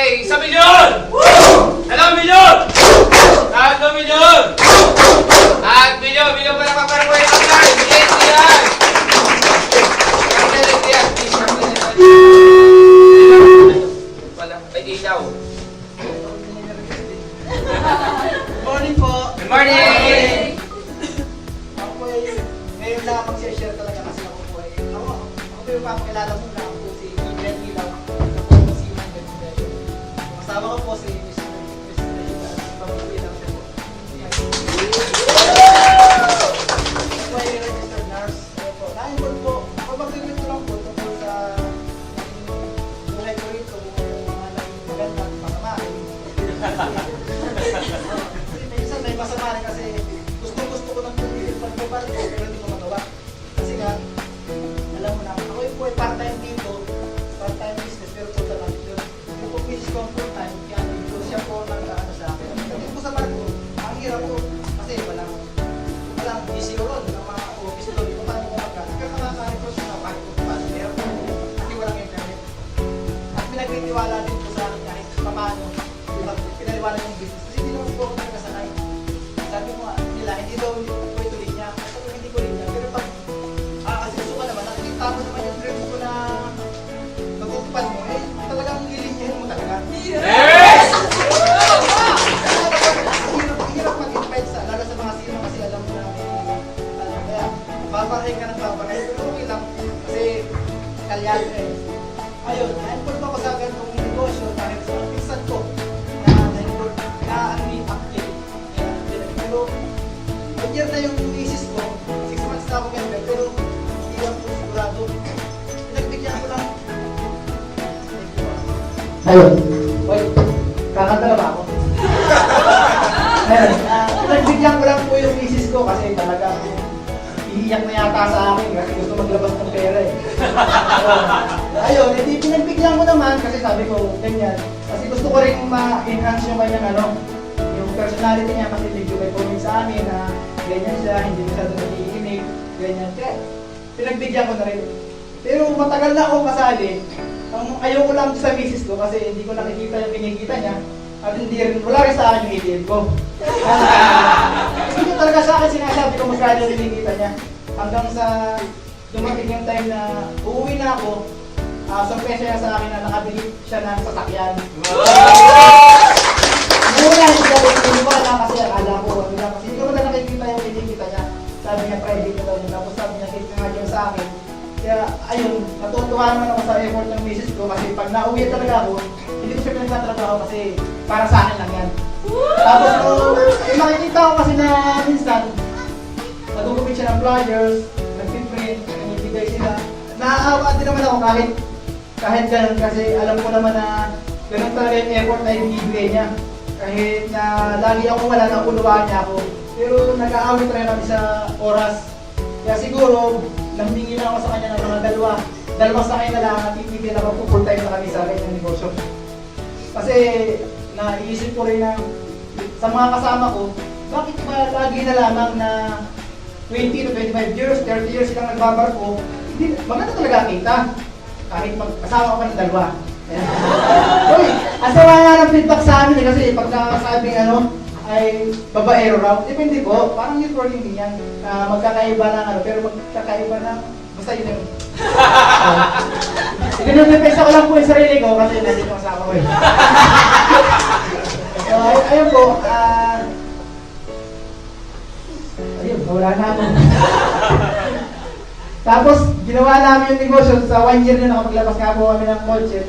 Okay, 1,000,000! 2,000,000! 3,000,000! At milyon pa na para po yung apply! Yes, yan! Wala, may ilaw. Good morning po. Good morning! Ako po ay ngayon lang mag-share talaga kasi ako po ay ako po yung papakilala mo na ako po si Ibrahim Ilaw na po si Ibrahim Ilaw. Kasama ko po si Mr. Ilaw. Pamumuwi lang siya po. Ako po ay registered nurse. Na-involve po. Ako mag-review ko lang po tungkol sa buhay ko rito kung mga naging maganda at masama. Minsan may masama rin kasi gusto ko ng pumilip pagpapar ko pero hindi ko magawa. Kasi nga, alam mo na, ako yung po ay part-time dito, part-time business, pero po talaga yun. Yung po business ko ang full-time, kaya dito siya po nang ano sa akin. Sabi ko sa Marco, ang hirap po, kasi walang busy ko ron, ng mga office doon, kung paano ko magkano. Kaya makakain ko siya na kahit kung paano, pero hindi walang internet. At pinagtitiwala din po sa akin kahit paano, pinaliwala yung business. Kasi hindi naman po ako nagkasanay. Sabi mo nila, hindi daw po ito linya. Sabi hindi ko linya. Pero pag aasiso ka naman, nakikita mo naman yung dream ko na natutupad mo, eh talagang lilinyahin mo talaga. Yes! Ang hirap mag-invite sa, lalo sa mga sino kasi alam mo na kaya babarahin ka ng babarahin. Pero okay lang kasi kalyado eh. Ayun, na-involve ako sa ganitong negosyo dahil sa pinsan ko na ang update. Pero 1 year na yung misis ko, 6 months na ako member, pero hindi lang po sigurado. Pinagbigyan ko lang. Ayun. Oy, kakanta na ba ako? Ayun, pinagbigyan ko lang po yung misis ko kasi talaga iiyak na yata sa akin kasi gusto maglabas ng pera eh. Ayun, hindi pinagbigyan ko naman kasi sabi ko ganyan. Kasi gusto ko rin ma-enhance yung kanyang yung personality niya kasi medyo may comment sa amin na ganyan siya, hindi masyado nakikinig, ganyan. Kaya pinagbigyan ko na rin. Pero matagal na akong kasali. Ayoko lang sa misis ko kasi hindi ko nakikita yung kinikita niya. At hindi rin, wala rin sa akin yung ATM ko. Hindi ko talaga sa akin sinasabi ko magkano yung kinikita niya. Hanggang sa dumating yung time na uuwi na ako, surprise niya sa akin na nakabili siya ng sasakyan. Muna, hindi ko alam kasi akala ko, kasi hindi ko na nakikita yung kinikita niya. Sabi niya, private na daw niya. Tapos sabi niya, kinikita nga niya sa akin. Kaya, ayun, natutuwa naman ako sa effort ng misis ko kasi pag nauwi talaga ako, hindi ko siya pinagtatrabaho kasi para sa akin lang yan. Tapos, makikita ko kasi na minsan, nagugupit siya ng flyers, nag-print, nangyibigay sila. Naaawa din naman ako kahit ganun kasi alam ko naman na ganun talaga yung effort na ibigay niya. Kahit na lagi ako wala na uluwaan niya ako. Pero nag-aawit rin kami sa oras. Kaya siguro, namingi na ako sa kanya ng mga dalawa sa kanya na lang at titigil ako full time na kami sa kanyang negosyo. Kasi naiisip ko rin na sa mga kasama ko, bakit ba lagi na lamang na 20 to 25 years, 30 years silang nagbabarko, hindi, maganda talaga kita. Kahit mag-asawa ka ng dalawa. Uy, asawa nga ng feedback sa amin kasi pagkakasabing ay babaero raw. Depende po, parang networking din yan. Magkakaiba ng pero magkakaiba ng basta yun yung Pinag-defensa ko lang po yung sarili ko kasi nandito ang asawa ko eh. So, ayun po, ayun, wala na ako. Tapos, ginawa namin yung negosyo sa 1 year na nakapaglabas nga po kami ng kotse.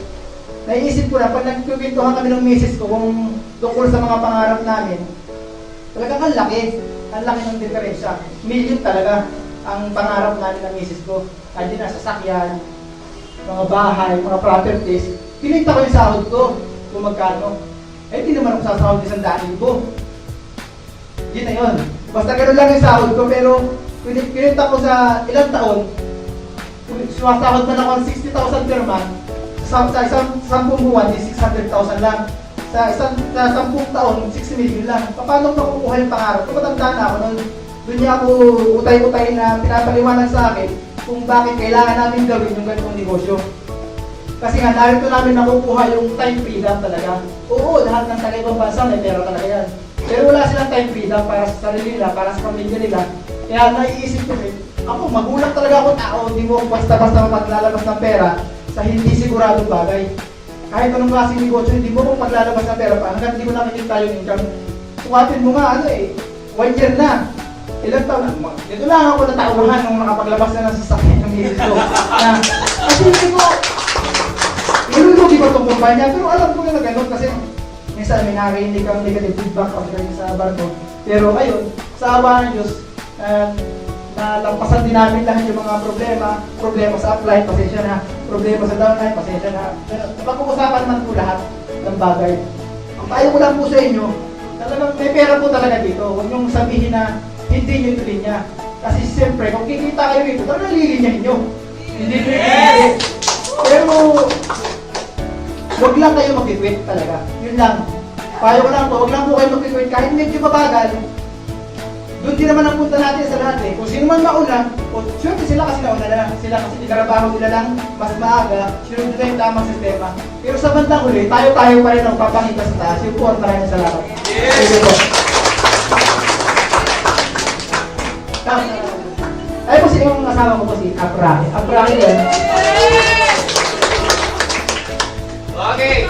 Naiisip ko na, pag nagpipintuhan kami ng misis ko kung tungkol sa mga pangarap namin, talagang ang laki ng diferensya. Million talaga ang pangarap namin ng misis ko. Nandiyan na sasakyan, mga bahay, mga properties. Kinita ko yung sahod ko kung magkano. Eh, hindi naman ako sasahod ng 100,000. Yun na yun. Basta gano'n lang yung sahod ko, pero kinita ko sa ilang taon, sumasahod man ako ng 60,000 per month, sa isang 10 buwan, 600,000 lang. Sa 10 taon, 6 million lang. Paano makukuha yung pangarap? Kung matanda na ako, doon niya ako utay-utay na pinapaliwanag sa akin kung bakit kailangan namin gawin yung ganitong negosyo. Kasi nga, narito namin nakukuha yung time freedom talaga. Oo, lahat ng taga-ibang bansa may pera talaga yan. Pero wala silang time freedom para sa sarili nila, para sa pamilya nila. Kaya naiisip ko ako, magulat talaga ako tao, hindi mo basta-basta maglalabas ng pera sa hindi siguradong bagay. Kahit anong klaseng negosyo, hindi mo kung maglalabas ng pera pa, hanggang hindi mo nakikita yung income. Sukatin mo nga, 1 year na. Ilang taon na, ito lang ako natauhan nung nakapaglabas na ng sasakyan ng misis ko. Kasi hindi ko, hindi ko itong kumpanya, pero alam ko na gano'n kasi minsan may narinig kang negative feedback pagdating sa barko. Pero ayun, sa awa ng Diyos, nalampasan din namin lahat yung mga problema sa upline, pasensya na, problema sa downline, pasensya na. Napag-uusapan naman po lahat ng bagay. Ang payo ko lang po sa inyo, talagang may pera po talaga dito. Huwag niyong sabihin na hindi niyo ituloy niya. Kasi siyempre, kung kikita kayo dito, talagang lilinyahin niyo. Hindi niyo ituloy. Pero, huwag lang kayo mag-quit talaga. Yun lang. Payo ko lang po, huwag lang po kayo mag-quit. Kahit medyo mabagal, doon din naman ang punta natin sa lahat eh. Kung sino man mauna, o syempre sila kasi nauna na. Sila kasi ikarabaho nila lang mas maaga, sunod nila yung tamang sistema. Pero sa bandang huli, tayo-tayo pa rin ang papakita sa taas. Yung po, maraming salamat. Thank you po. Ay po yung asawa ko po si Apraki. Apraki yan. Okay.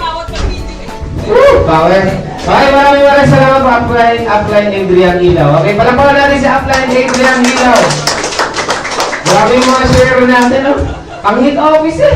Power. Okay, maraming salamat po Upline Adrian Ilaw. Okay, palakpakan natin si Upline Adrian Ilaw. Grabe yung mga share natin, no? Ang hit office eh.